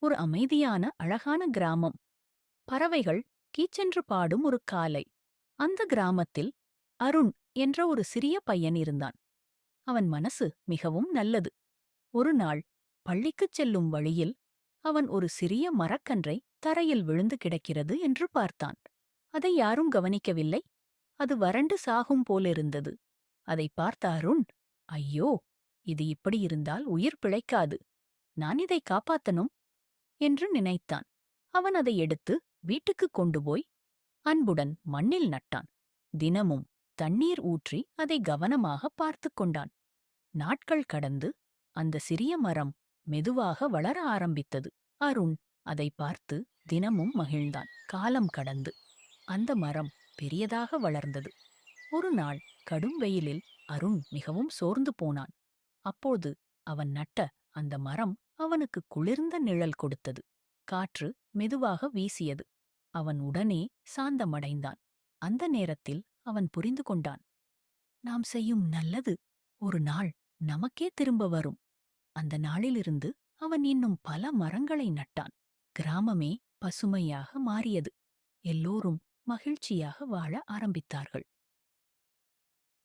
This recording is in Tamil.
ஒரு அமைதியான அழகான கிராமம். பறவைகள் கீச்சென்று பாடும் ஒரு காலை. அந்த கிராமத்தில் அருண் என்ற ஒரு சிறிய பையன் இருந்தான். அவன் மனசு மிகவும் நல்லது. ஒரு நாள் பள்ளிக்குச் செல்லும் வழியில் அவன் ஒரு சிறிய மரக்கன்றை தரையில் விழுந்து கிடக்கிறது என்று பார்த்தான். அதை யாரும் கவனிக்கவில்லை. அது வறண்டு சாகும் போலிருந்தது. அதை பார்த்த அருண், ஐயோ, இது இப்படி இருந்தால் உயிர் பிழைக்காது. நான் இதை காப்பாத்தணும் என்று நினைத்தான். அவன் அதை எடுத்து வீட்டுக்குக் கொண்டு போய் அன்புடன் மண்ணில் நட்டான். தினமும் தண்ணீர் ஊற்றி அதை கவனமாக பார்த்துக் கொண்டான். நாட்கள் கடந்து அந்த சிறிய மரம் மெதுவாக வளர ஆரம்பித்தது. அருண் அதை பார்த்து தினமும் மகிழ்ந்தான். காலம் கடந்து அந்த மரம் பெரியதாக வளர்ந்தது. ஒரு நாள் கடும் வெயிலில் அருண் மிகவும் சோர்ந்து போனான். அப்போது அவன் நட்ட அந்த மரம் அவனுக்கு குளிர்ந்த நிழல் கொடுத்தது. காற்று மெதுவாக வீசியது. அவன் உடனே சாந்தமடைந்தான். அந்த நேரத்தில் அவன் புரிந்து கொண்டான், நாம் செய்யும் நல்லது ஒரு நாள் நமக்கே திரும்ப வரும். அந்த நாளிலிருந்து அவன் இன்னும் பல மரங்களை நட்டான். கிராமமே பசுமையாக மாறியது. எல்லோரும் மகிழ்ச்சியாக வாழ ஆரம்பித்தார்கள்.